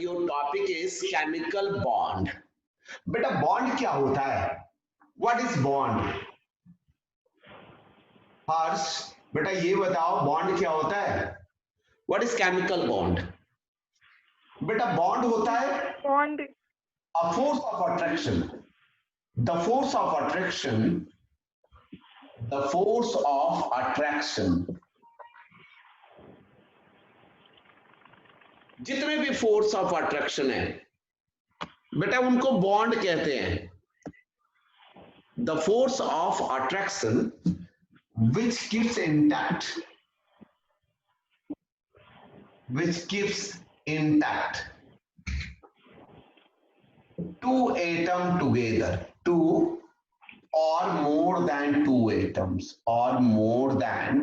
Your topic is chemical bond. बेटा bond क्या होता है? What is bond? हर्ष बेटा ये बताओ बॉन्ड क्या होता है? What is chemical bond? बेटा बॉन्ड होता है bond a force of attraction. The force of attraction, the force of attraction, जितने भी फोर्स ऑफ अट्रैक्शन है बेटा उनको बॉन्ड कहते हैं। The force of attraction which keeps intact, which keeps intact two atoms together, two or more than two atoms, or more than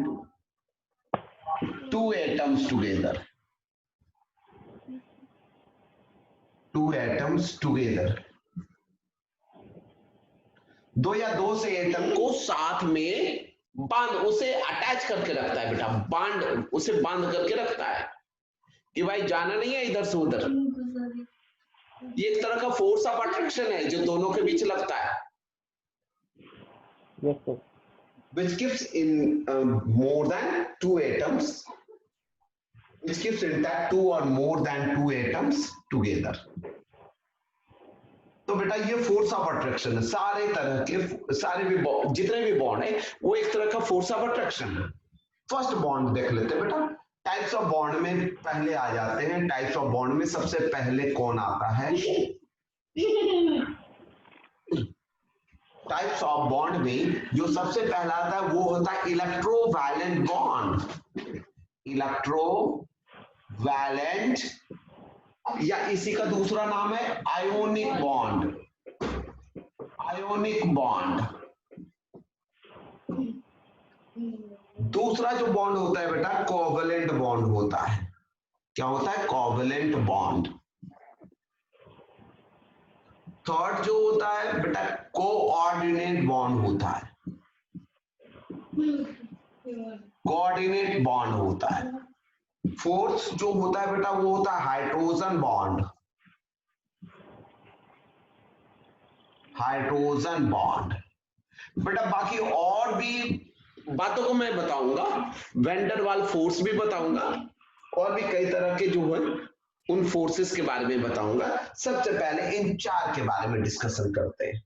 two atoms together, two atoms together, दो या दो से atom को साथ में बांध, उसे अटैच करके रखता है बेटा, बांध, उसे बांध करके रखता है कि भाई जाना नहीं है इधर से उधर। ये एक तरह का फोर्स ऑफ अट्रैक्शन है जो दोनों के बीच लगता है। Yes, sir. Which keeps in more than two atoms, which keeps intact two or more than two atoms together. तो बेटा ये फोर्स ऑफ अट्रैक्शन है। सारे तरह के सारे भी जितने भी बॉन्ड है वो एक तरह का फोर्स ऑफ अट्रैक्शन है। फर्स्ट बॉन्ड देख लेते हैं बेटा। टाइप्स ऑफ बॉन्ड में पहले आ जाते हैं। टाइप्स ऑफ बॉन्ड में सबसे पहले कौन आता है? टाइप्स ऑफ बॉन्ड में जो सबसे पहला आता है वो होता है इलेक्ट्रोवैलेंट बॉन्ड। इलेक्ट्रोवैलेंट या इसी का दूसरा नाम है आयोनिक बॉन्ड। Ionic bond. दूसरा जो बॉन्ड होता है बेटा कोवलेंट बॉन्ड होता है। क्या होता है? Covalent bond. थर्ड जो होता है बेटा कोऑर्डिनेट बॉन्ड होता है। कोऑर्डिनेट बॉन्ड होता है। फोर्थ जो होता है बेटा वो होता है हाइड्रोजन बॉन्ड। Hydrogen bond. बेटा बाकी और भी बातों को मैं बताऊंगा, वेंडर वाल फोर्स भी बताऊंगा और भी कई तरह के जो है उन फोर्सेस के बारे में बताऊंगा। सबसे पहले इन चार के बारे में डिस्कशन करते हैं।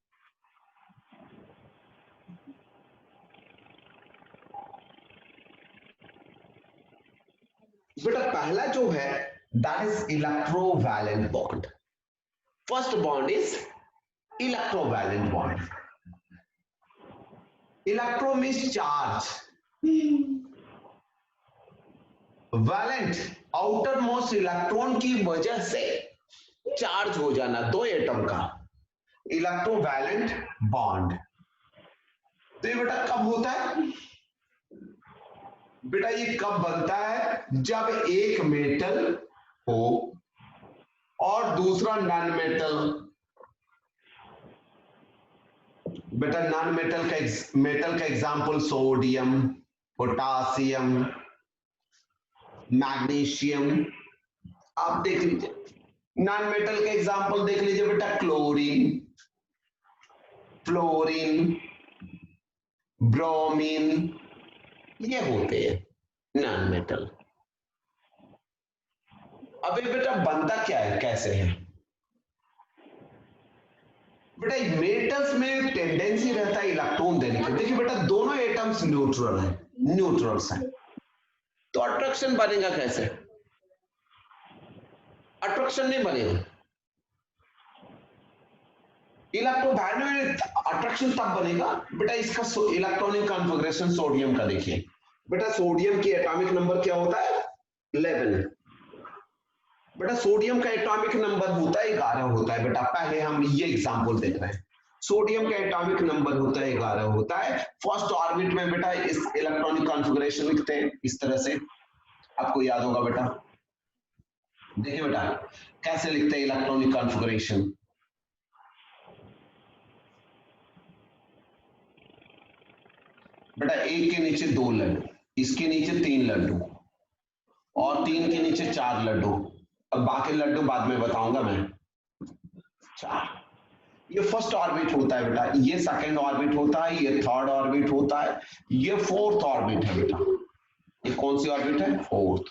बेटा पहला जो है that is electrovalent bond. First bond is electrovalent bond. Electro means charge, valent outermost electron की वजह से चार्ज हो जाना दो एटम का, इलेक्ट्रोवैलेंट बॉन्ड। तो ये बेटा कब होता है? बेटा ये कब बनता है? जब एक मेटल हो और दूसरा नॉन मेटल। बेटा नॉन मेटल का एग्जांपल सोडियम, पोटासियम, मैग्नीशियम। आप देख लीजिए नॉन मेटल का एग्जांपल देख लीजिए बेटा क्लोरीन, फ्लोरीन, ब्रोमीन, ये होते हैं नॉन मेटल। अब ये बेटा बनता क्या है, कैसे है? बेटा मेटल्स में टेंडेंसी रहता है इलेक्ट्रॉन देने की। देखिए बेटा दोनों एटम्स न्यूट्रल है, न्यूट्रल्स हैं, तो अट्रैक्शन बनेगा कैसे? अट्रैक्शन नहीं बनेगा। इलेक्ट्रोवैलेंट अट्रैक्शन तब बनेगा बेटा इसका इलेक्ट्रॉनिक कॉन्फ़िगरेशन सोडियम का देखिए बेटा। सोडियम की एटॉमिक नंबर क्या होता है? 11। बेटा सोडियम का एटॉमिक नंबर होता है 11 होता है बेटा। पहले हम ये एग्जांपल देख रहे हैं। सोडियम का एटॉमिक नंबर होता है 11 होता है। फर्स्ट ऑर्बिट में बेटा इस इलेक्ट्रॉनिक कॉन्फ़िगरेशन लिखते हैं इस तरह से, आपको याद होगा बेटा। देखिए बेटा कैसे लिखते हैं इलेक्ट्रॉनिक कॉन्फ़िगरेशन। बेटा एक के नीचे 2 लड्डू, इसके नीचे 3 लड्डू और 3 के नीचे 4 लड्डू अब बाकी लड्डू बाद में बताऊंगा मैं। 4, ये फर्स्ट ऑर्बिट होता है बेटा, ये सेकंड ऑर्बिट होता है, ये थर्ड ऑर्बिट होता है, ये फोर्थ ऑर्बिट है बेटा। ये कौन सी ऑर्बिट है? फोर्थ।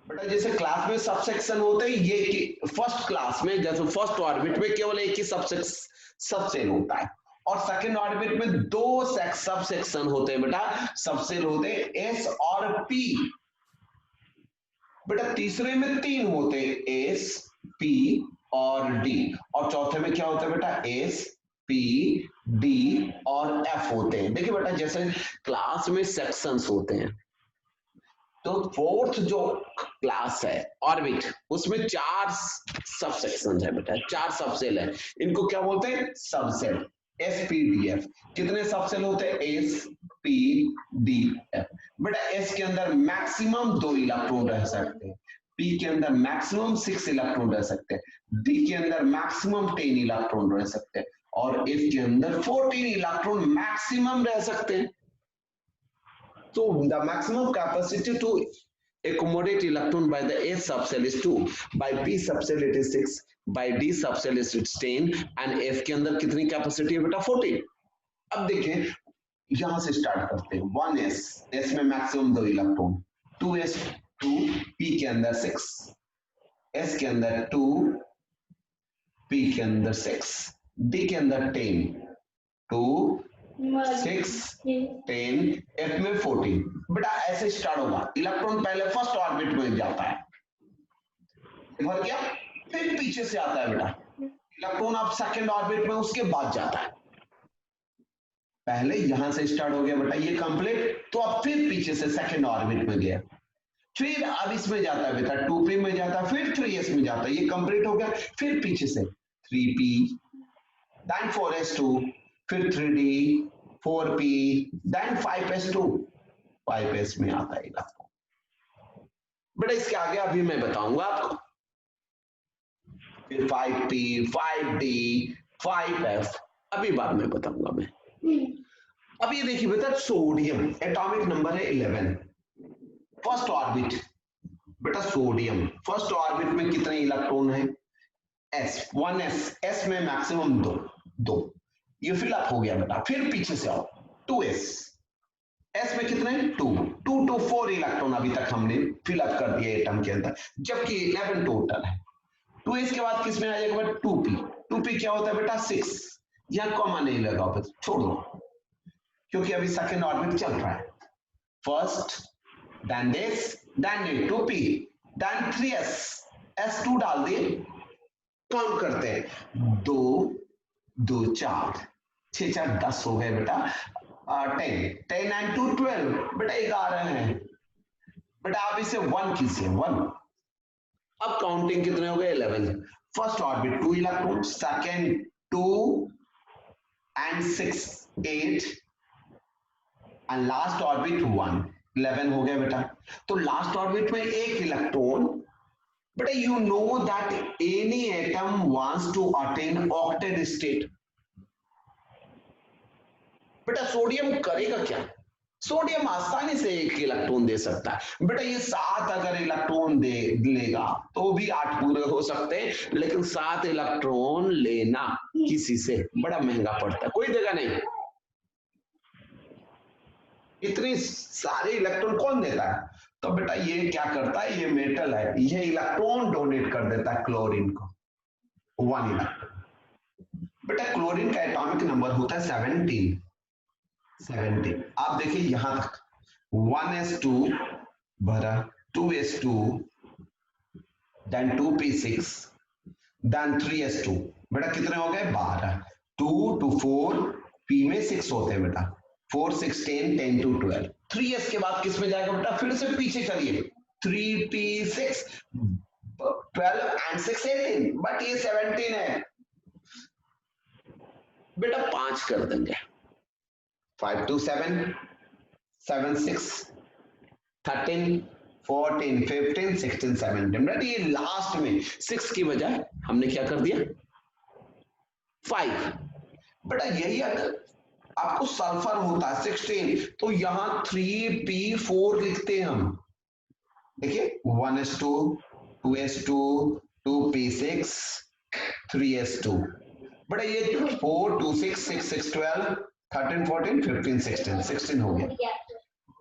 बेटा जैसे क्लास में सबसेक्शन होते हैं, ये फर्स्ट क्लास में जैसे फर्स्ट ऑर्बिट में केवल एक ही सबसेल होता है, और सेकंड ऑर्बिट में 2 सबसेक्शन होते हैं बेटा, सबसेल होते हैं एस और पी। बेटा तीसरे में 3 होते हैं, एस, पी और डी, और चौथे में क्या होता है बेटा? एस, पी, डी और एफ होते हैं। देखिए बेटा जैसे क्लास में सेक्शंस होते हैं, तो फोर्थ जो क्लास है ऑर्बिट, उसमें 4 सबसेक्शन है बेटा, 4 सबसेल है। इनको क्या बोलते हैं? Subshell. S P D F. कितने सबसेल होते हैं? S P D F. बेटा एस के अंदर मैक्सिमम 2 इलेक्ट्रॉन रह सकते हैं, पी के अंदर मैक्सिमम 6 इलेक्ट्रॉन रह सकते हैं, डी के अंदर मैक्सिमम 10 इलेक्ट्रॉन रह सकते हैं, और एफ के अंदर 14 इलेक्ट्रॉन मैक्सिमम रह सकते हैं। So the maximum capacity to accommodate electron by the S subcell is 2, by P subcell it is 6, by D subcell is 10, and F के अंदर कितनी कैपेसिटी है बेटा? 14। अब देखें यहां से स्टार्ट करते हैं। 1s, S में मैक्सिमम 2 इलेक्ट्रॉन, 2s 2, P के अंदर 6, S के अंदर 2, P के अंदर 6, D के अंदर 10, 2 6 10, F में 14। बेटा ऐसे स्टार्ट होगा, इलेक्ट्रॉन पहले फर्स्ट ऑर्बिट में जाता है, भर गया, फिर पीछे से आता है बेटा इलेक्ट्रॉन, अब सेकंड ऑर्बिट में उसके बाद जाता है। पहले यहां से स्टार्ट हो गया बेटा ये कंप्लीट, तो अब फिर पीछे से सेकंड ऑर्बिट में गया, फिर अब इसमें जाता है बेटा 2p में जाता है, फिर 3s में जाता है, ये कंप्लीट हो गया, फिर पीछे से 3p, then 4s2, फिर 3d, 4p, then 5s2, 5s में आता है इलेक्ट्रॉन। बेटा इसके आगे अभी मैं बताऊंगा आपको, फिर 5p, 5d, 5f अभी बाद में बताऊंगा मैं। अब ये देखिए बेटा सोडियम, एटॉमिक नंबर है 11, फर्स्ट ऑर्बिट। बेटा सोडियम फर्स्ट ऑर्बिट में कितने इलेक्ट्रॉन है? s, 1s, s में मैक्सिमम 2, ये फिलअप हो गया बेटा, फिर पीछे से आओ 2s, s में कितने? 2 to 4 इलेक्ट्रॉन अभी तक हमने फिलअप कर दिया एटम के अंदर, जबकि 11 टोटल है। 2s के बाद किसमें आ जाएगा बेटा? 2p क्या होता है बेटा? 6, यहां कॉमन नहीं लगा, छोड़ दो क्योंकि अभी सेकंड ऑर्बिट चल रहा है। First, then this, then 2p, then 3s, s2 डाल दिए, काउंट करते हैं 2 2 4 6 4 10 हो गए बेटा, 10 एंड 2 12 बेटा 11 है बेटा। आप इसे 1 कीजिए 1, अब काउंटिंग कितने हो गए? 11। First orbit 2 electron, second 2 and 6 8, and last orbit 1, 11 हो गया बेटा। तो लास्ट ऑर्बिट में एक इलेक्ट्रॉन, बेटा you know that any atom wants to attain octet state। बेटा सोडियम करेगा क्या? सोडियम आसानी से 1 इलेक्ट्रॉन दे सकता है बेटा, ये 7 अगर इलेक्ट्रॉन दे लेगा तो भी 8 पूरे हो सकते हैं, लेकिन 7 इलेक्ट्रॉन लेना किसी से बड़ा महंगा पड़ता है, कोई देगा नहीं। इतने सारे इलेक्ट्रॉन कौन देता है? तो बेटा ये क्या करता है, ये मेटल है, ये इलेक्ट्रॉन डोनेट कर देता है क्लोरीन को, 1 इलेक्ट्रॉन। बेटा क्लोरीन का एटॉमिक नंबर होता है 17। आप देखिए यहां तक 1s2 भरा, 2s2, then 2p6, then 3s2, बेटा कितने हो गए? 12। 2 to 4, p में 6 होते हैं बेटा, 4 6 10, 10 to 12। 3s के बाद किस में जाएगा बेटा? फिर से पीछे चलिए, 3p6, 12 एंड 6 18, बट ये 17 है बेटा, 5 कर देंगे, 5 to 7, 7 6 13 14 15 16 17, बेटा ये लास्ट में 6 की बजाय हमने क्या कर दिया? 5। बेटा यही अगर आपको सल्फर होता है 16, तो यहां 3p4 लिखते हैं हम, देखिए 1s2 2s2 2p6 3s2 बड़ा ये 4 2 6 6 6 12 13 14 15 16 16 हो गया।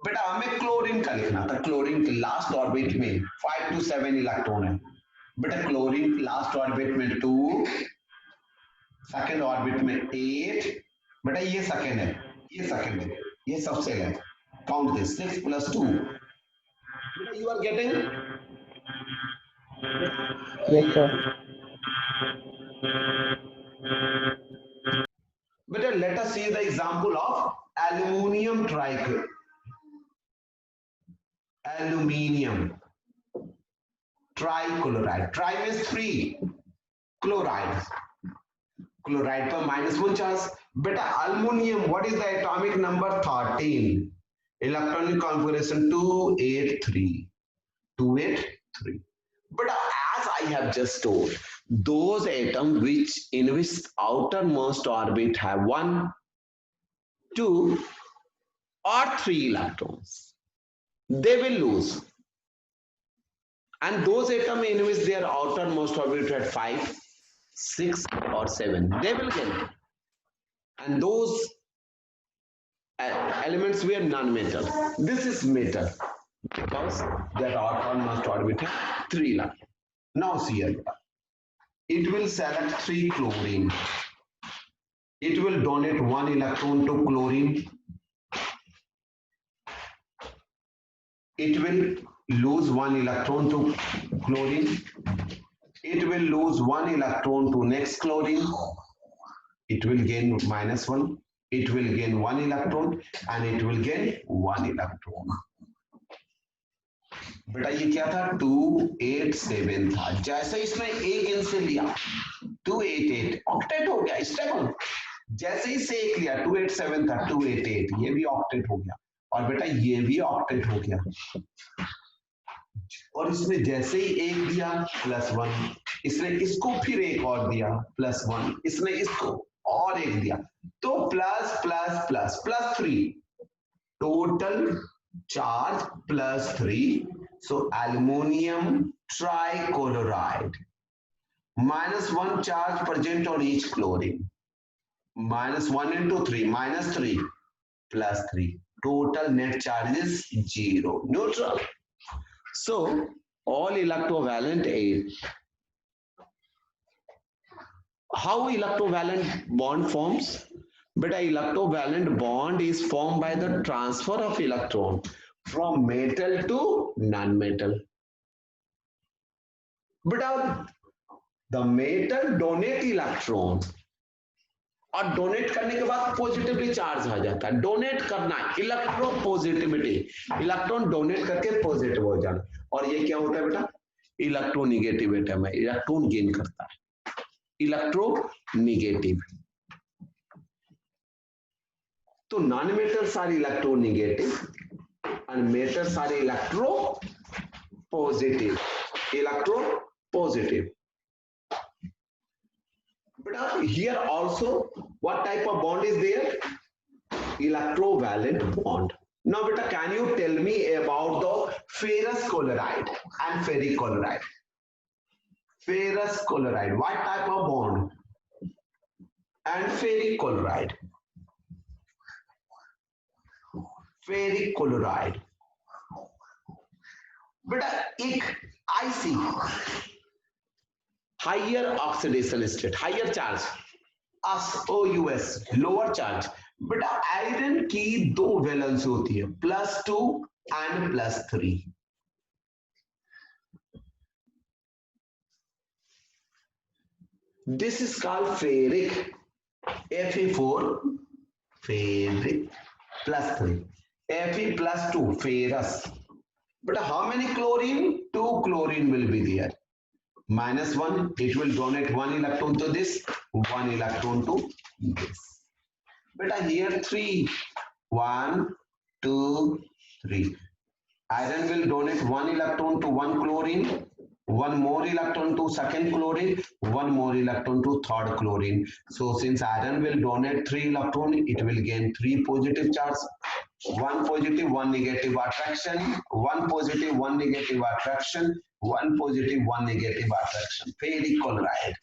बेटा हमें क्लोरीन का लिखना था, क्लोरीन के लास्ट ऑर्बिट में 5 to 7 इलेक्ट्रॉन है। बेटा क्लोरीन लास्ट ऑर्बिट में 2, सेकंड ऑर्बिट में 8। बेटा ये सेकंड है, ये सेकंड है, ये सबसे है। Count this 6 plus 2। बेटा you are getting? Yes, sir. Better let us see the example of aluminium trichloride. Aluminium trichloride. Tri means 3. Chloride. Chloride पर -1 charge. Beta aluminium. What is the atomic number? 13. Electronic configuration 283. 283. But as I have just told, those atoms in which outermost orbit have 1, 2, or 3 electrons, they will lose. And those atoms in which their outermost orbit had 5, 6, or 7, they will gain. And those elements were non-metal. This is metal because their outermost orbit had 3 electrons. Now see here. It will select 3 chlorine. It will donate 1 electron to chlorine. It will lose 1 electron to chlorine. It will lose 1 electron to next chlorine. It will gain -1. It will gain 1 electron and it will gain 1 electron. बेटा ये क्या था 287 था। जैसे इसने एक इन से लिया 288 ऑक्टेट हो गया स्टेबल। जैसे ही से एक लिया 287 था 288 ये भी ऑक्टेट हो गया और बेटा ये भी ऑक्टेट हो गया। और इसने जैसे ही एक दिया +1, इसने इसको फिर एक और दिया +1, इसने इसको और एक दिया तो plus plus plus +3 total charge +3. So aluminium trichloride. -1 charge present on each chlorine. -1 into 3, -3 +3. Total net charge is 0. Neutral. So all electrovalent 8. How electrovalent bond forms? But an electrovalent bond is formed by the transfer of electron from metal to non-metal. But the metal donate electron और donate करने के बाद positively charge आ जाता है। Donate करना electropositivity, electron donate करके positive हो जाना। और ये क्या होता है बेटा? इलेक्ट्रोनिगेटिव एटम है, इलेक्ट्रॉन गेन करता है, इलेक्ट्रोनिगेटिव। तो non metals are electronegative and metals are electropositive. Electropositive. But here also, what type of bond is there? Electrovalent bond. Now, beta, can you tell me about the ferrous chloride and ferric chloride? Ferrous chloride, what type of bond? And ferric chloride. Ferric chloride. Beta, एक IC, higher oxidation state, higher charge, SOUS, lower charge. बेटा iron की दो valence होती है, +2 and +3. This is called ferric, Fe4, ferric, +3, Fe +2, ferrous. But how many chlorine? 2 chlorine will be there. -1, it will donate 1 electron to this, 1 electron to this. But here 3, 1, 2, 3. Iron will donate 1 electron to 1 chlorine, 1 more electron to second chlorine, 1 more electron to third chlorine. So since iron will donate 3 electron, it will gain 3 positive charge. 1 positive 1 negative attraction, 1 positive 1 negative attraction, 1 positive 1 negative attraction, ferric chloride.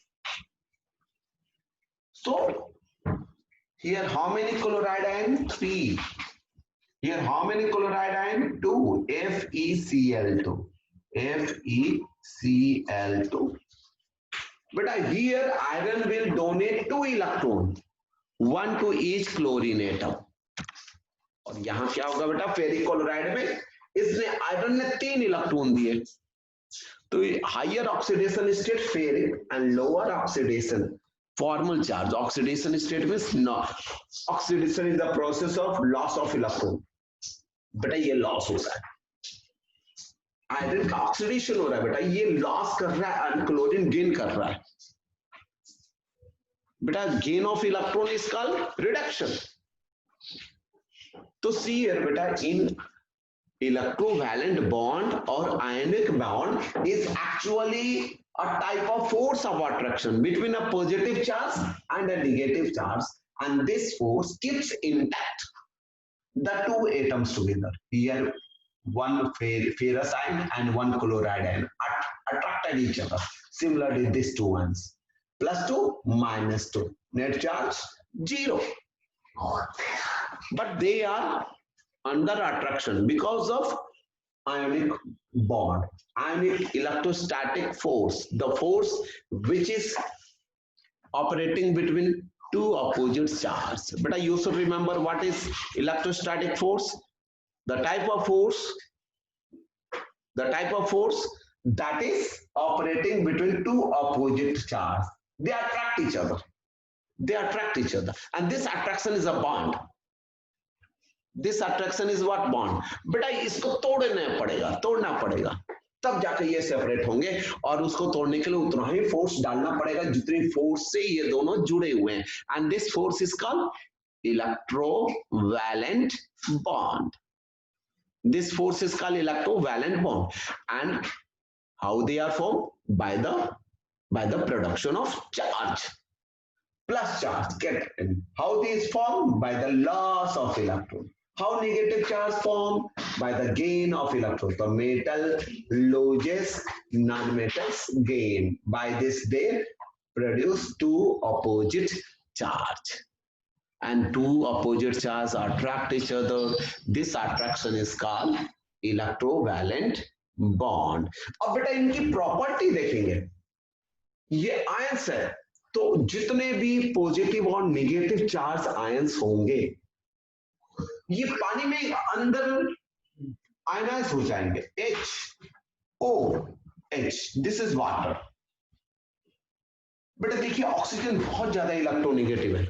So here how many chloride ion? 3. Here how many chloride ion? 2. FeCl2. FeCl2. But here iron will donate 2 electron, 1 to each chlorine atom. और यहां क्या होगा बेटा, ferric chloride में इसने iron ने 3 electron दिए, तो higher oxidation state ferric and lower oxidation formal charge. Oxidation state means not, oxidation is the process of loss of electron. बेटा ये लॉस होता है, आयरन का ऑक्सीडेशन हो रहा है बेटा, ये लॉस कर रहा है और क्लोरीन गेन कर रहा है. बेटा gain of electron is called reduction. तो सी हियर बेटा, इन electrovalent bond or ionic bond is actually a type of force of attraction between a positive charge and a negative charge, and this force keeps intact the two atoms together. Here one ferrous ion and one chloride ion attracted each other. Similarly these two ones, +2 -2, net charge 0, but they are under attraction because of ionic bond, ionic electrostatic force, the force which is operating between two opposite charges. But you should remember what is electrostatic force. The type of force that is operating between two opposite charges. They attract each other, and this attraction is a bond. This attraction is what? Bond. बेटा इसको तोड़ना पड़ेगा तब जाकर ये separate होंगे, और उसको तोड़ने के लिए उतना ही फोर्स डालना पड़ेगा जितनी फोर्स से ये दोनों जुड़े हुए हैं. And this force is called electrovalent bond. This force is called electrovalent bond. And how they are form? By the production of charge, plus charge. Get how these form? By the loss of electron. How negative charge form? By the gain of electron. The metal loses, non-metals gain. By this they produce two opposite charge, and two opposite charge attract each other. This attraction is called electrovalent bond. अब बेटा इनकी property देखेंगे. ये ions है, तो जितने भी positive और नेगेटिव चार्ज आयंस होंगे ये पानी में अंदर आयनाइज हो जाएंगे. HOH, this is water. बेटा देखिए ऑक्सीजन बहुत ज्यादा इलेक्ट्रोनेगेटिव है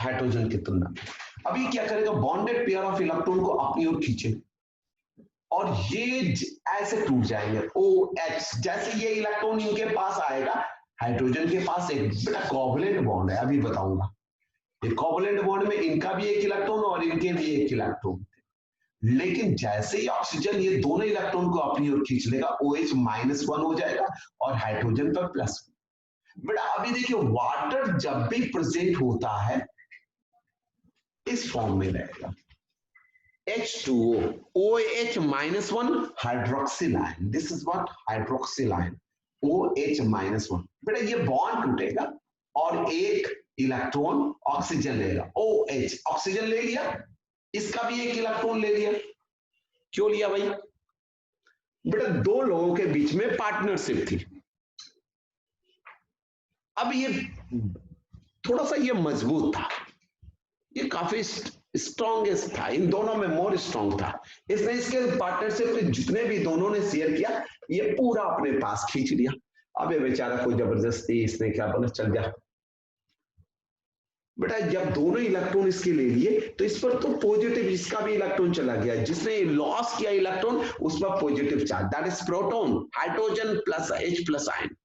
हाइड्रोजन की तुलना में. अभी क्या करेगा, बॉन्डेड पेयर ऑफ इलेक्ट्रॉन को अपनी ओर खींचे और ये ऐसे टूट जाएंगे. OH, जैसे ये इलेक्ट्रॉन इनके पास आएगा, हाइड्रोजन के पास एक बेटा कोवलेंट बॉन्ड है, अभी बताऊंगा. ये कोवलेंट बॉन्ड में इनका भी एक इलेक्ट्रॉन और इनके भी एक इलेक्ट्रॉन थे, लेकिन जैसे ही ऑक्सीजन ये दोनों इलेक्ट्रॉन को अपनी ओर खींच लेगा, OH -1 हो जाएगा और हाइड्रोजन पर +1. बेटा अभी देखिए वाटर जब भी प्रेजेंट होता है इस फॉर्म में रहेगा. H2O, OH -1 hydroxyl ion. This is what? Hydroxyl ion. OH -1. बेटा ये बॉन्ड टूटेगा और एक इलेक्ट्रॉन ऑक्सीजन लेगा. OH ऑक्सीजन ले लिया, इसका भी एक इलेक्ट्रॉन ले लिया. क्यों लिया भाई? बेटा दो लोगों के बीच में पार्टनरशिप थी. अब ये थोड़ा सा ये मजबूत था, ये काफी स्ट्रॉन्गेस्ट था, इन दोनों में मोर स्ट्रॉन्ग था. इसने इसके पार्टनरशिप जितने भी दोनों ने शेयर किया ये पूरा अपने पास खींच लिया. अब ये बेचारा कोई जबरदस्ती इसने क्या बोला, चल जा. बेटा जब दोनों इलेक्ट्रॉन इसके ले लिए तो इस पर तो पॉजिटिव, इसका भी इलेक्ट्रॉन चला गया. जिसने लॉस किया इलेक्ट्रॉन उस पर positive charge, that is proton, hydrogen plus H+ ion.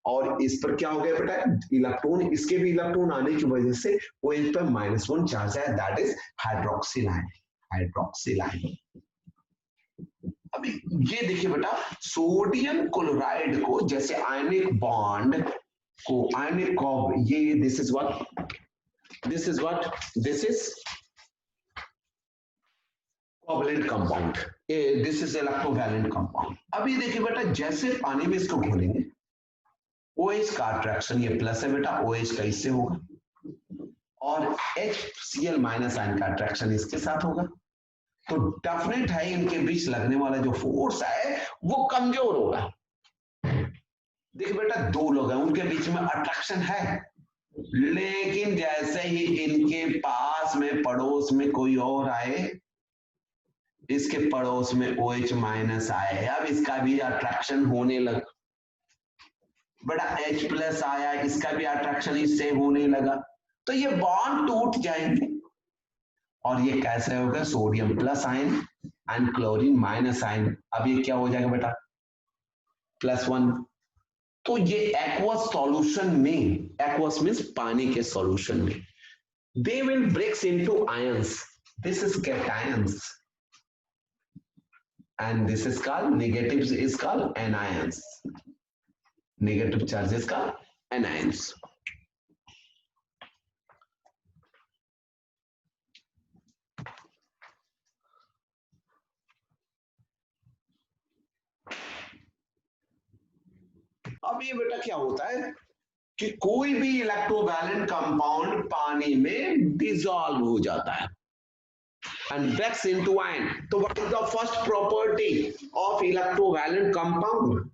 और इस पर क्या हो गया बेटा, इलेक्ट्रॉन, इसके भी इलेक्ट्रॉन आने की वजह से वो इस पर -1 चार्ज है, that is hydroxyl ion. Hydroxyl ion. अभी ये देखिए बेटा, सोडियम क्लोराइड को जैसे आयनिक बॉन्ड को आयनिक को ये this is what, this is covalent compound, this is electrovalent compound. अब ये देखिए बेटा, जैसे पानी में इसको घोलेंगे, OH का अट्रैक्शन ये प्लस है बेटा, OH का इससे होगा, और HCl माइनस आयन का अट्रैक्शन इसके साथ होगा। तो डेफिनेट है इनके बीच लगने वाला जो फोर्स है वो कमजोर होगा। देखिए बेटा, दो लोग हैं, उनके बीच में अट्रैक्शन है, लेकिन जैसे ही इनके पास में पड़ोस में कोई और आए, इसके पड़ोस में OH माइनस आए, अब इसका भी अट्रैक्शन होने लगा। बेटा H प्लस आया, इसका भी अट्रैक्शन इससे होने लगा, तो ये बॉन्ड टूट जाएंगे। और ये कैसे होगा? Sodium plus ion and chlorine minus ion. अब ये क्या हो जाएगा बेटा? +1। तो ये एक्वस सॉल्यूशन में, एक्वस मींस पानी के सॉल्यूशन में, they will breaks into ions. This is cations and this is called, negatives is called anions. Negative charges called anions. अब ये बेटा क्या होता है कि कोई भी इलेक्ट्रोवैलेंट कंपाउंड पानी में डिसॉल्व हो जाता है and breaks into ion. So what is the first property of electrovalent compound?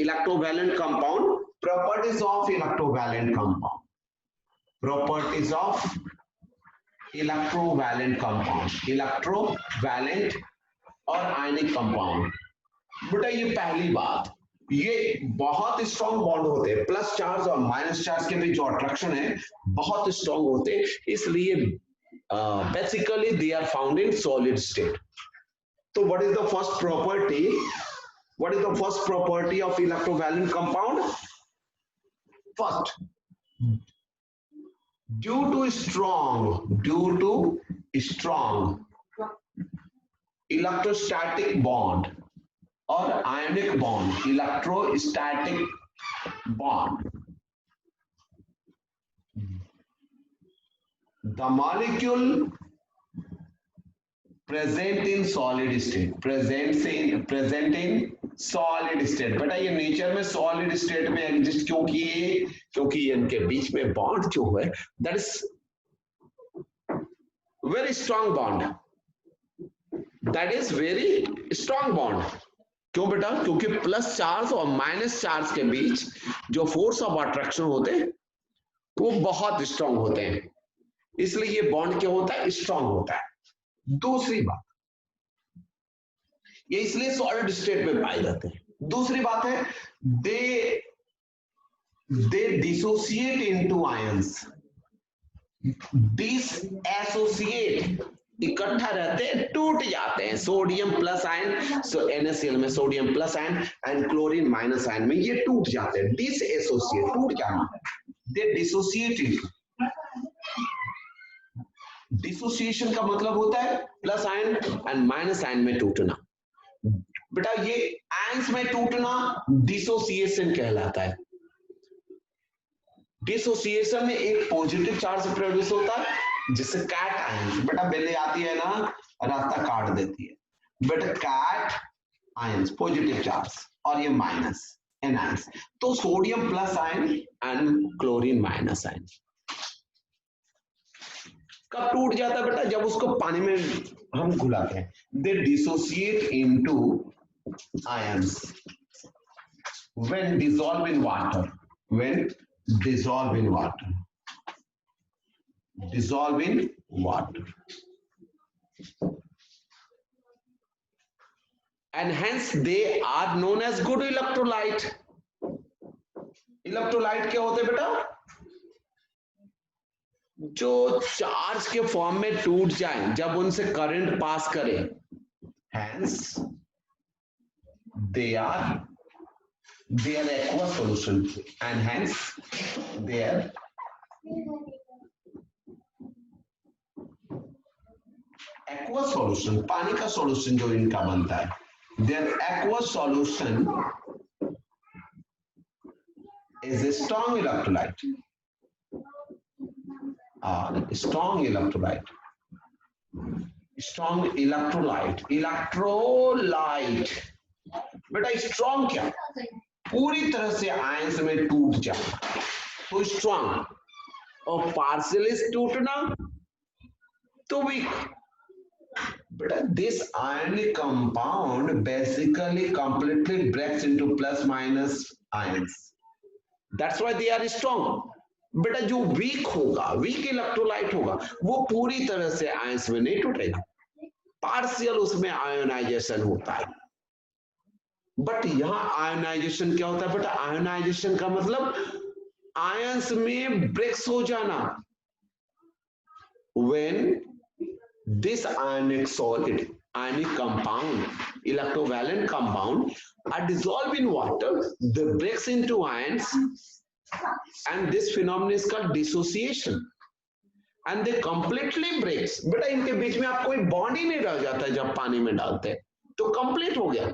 Electrovalent compound, properties of electrovalent compound. Properties of electrovalent compound. Electrovalent और आयनिक कंपाउंड। बेटा ये पहली बात, ये बहुत स्ट्रॉन्ग बॉन्ड होते हैं, प्लस चार्ज और माइनस चार्ज के बीच जो अट्रैक्शन है बहुत स्ट्रॉन्ग होते हैं, इसलिए basically they are found in solid state. So what is the first property? What is the first property of electrovalent compound? First, due to strong electrostatic bond or ionic bond, electrostatic bond, the molecule present in solid state, present in solid state। बेटा ये nature में solid state में exist क्यों किए? क्योंकि इनके बीच में bond जो है that is very strong bond, that is very strong bond. क्यों बेटा? क्योंकि प्लस चार्ज और माइनस चार्ज के बीच जो फोर्स ऑफ अट्रैक्शन होते हैं वो बहुत स्ट्रॉन्ग होते हैं, इसलिए ये बॉन्ड क्या होता है? स्ट्रॉन्ग होता है। दूसरी बात, ये इसलिए सॉलिड स्टेट में पाए जाते हैं। दूसरी बात है, they dissociate into ions. Dissociate, इकट्ठा रहते हैं, टूट जाते हैं। सोडियम प्लस आयन, सो NaCl में sodium plus ion and chlorine minus ion में ये टूट जाते हैं। डिसएसोसिएट, टूट जाना, दे डिसोसिएट इनटू। डिसोसिएशन का मतलब होता है plus ion and minus ion में टूटना। बेटा ये आयंस में टूटना डिसोसिएशन कहलाता है। डिसोसिएशन में एक पॉजिटिव चार्ज प्रोड्यूस होता है जिससे कैट आयंस, बेटा बेले आती है ना, रास्ता काट देती है। बेटा कैट आयंस पॉजिटिव चार्ज और ये माइनस एनायंस, तो sodium plus ion and chlorine minus ion. कब टूट जाता है बेटा? जब उसको पानी में हम घुलाते हैं। They dissociate into ions when dissolve in water, when dissolve in water, dissolve in water, and hence they are known as good electrolyte. Electrolyte क्या होते हैं बेटा? जो चार्ज के फॉर्म में टूट जाए जब उनसे करंट पास करे, hence they are aqueous solution and hence they are aqueous solution। पानी का सॉल्यूशन जो इनका बनता है, their aqueous solution is a strong electrolyte, strong electrolyte, strong electrolyte, electrolyte बेटा स्ट्रॉन्ग क्या, पूरी तरह से आयंस में टूट जाए तो स्ट्रॉन्ग, और पार्शियली टूटना तो वीक। बेटा this ionic compound basically completely breaks into plus minus ions, that's why they are strong। बेटा जो वीक होगा, वीक इलेक्ट्रोलाइट होगा, वो पूरी तरह से आयंस में नहीं टूटेगा, पार्शियल उसमें आयोनाइजेशन होता है। बट यहां आयोनाइजेशन क्या होता है बेटा, आयोनाइजेशन का मतलब आयंस में ब्रेक्स हो जाना। When this ionic solid, ionic compound, electrovalent compound are dissolved in water, they breaks into ions, and this phenomenon is called dissociation, and they completely breaks। बेटा इनके बीच में आप कोई बॉन्ड ही नहीं रह जाता है जब पानी में डालते हैं, तो कंप्लीट हो गया,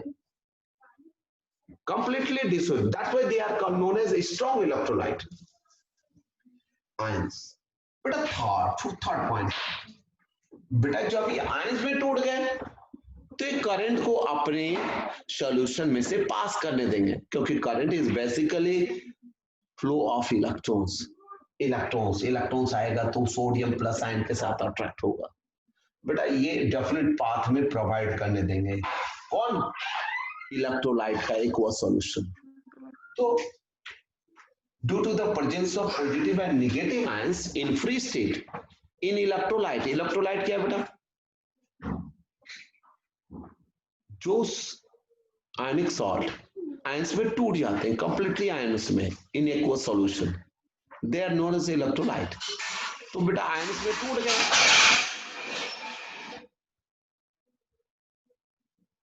completely dissociate, that's why they are known as a strong electrolyte ions। बेटा थर्ड पॉइंट, बेटा जब ये आयंस में टूट गए तो ये करंट को अपने सॉल्यूशन में से पास करने देंगे, क्योंकि current is basically flow of electrons. Electrons आएगा तो सोडियम प्लस आयन के साथ अट्रैक्ट होगा। बेटा ये डेफिनेट पाथ में प्रोवाइड करने देंगे कौन, इलेक्ट्रोलाइट का एक्वस सॉल्यूशन। तो due to the presence of positive and negative ions in free state in electrolyte, electrolyte क्या है बेटा, जो आयनिक सॉल्ट आयंस में टूट जाते हैं कंप्लीटली आयंस में in aqueous solution, they are known as electrolyte. तो बेटा आयंस में टूट गए,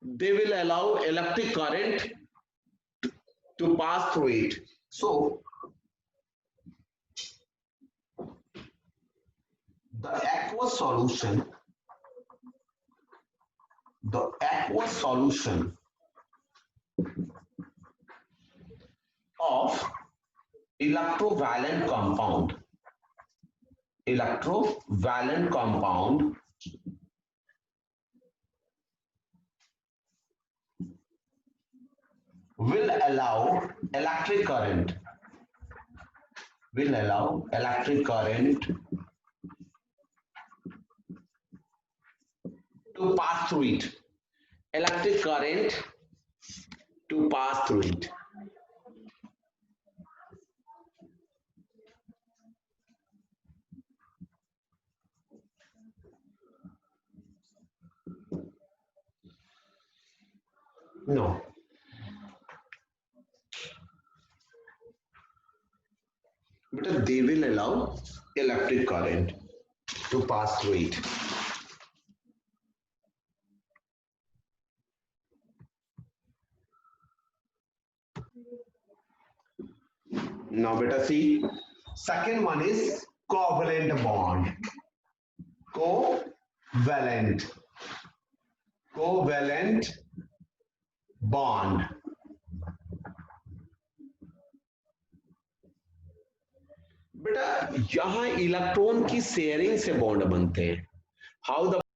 they will allow electric current to pass through it, so the aqueous solution of electrovalent compound will allow electric current to pass through it, electric current to pass through it। No, but they will allow electric current to pass through it। Now beta see, second one is covalent bond, covalent bond। बेटा यहां electron की sharing से bond बनते हैं। How the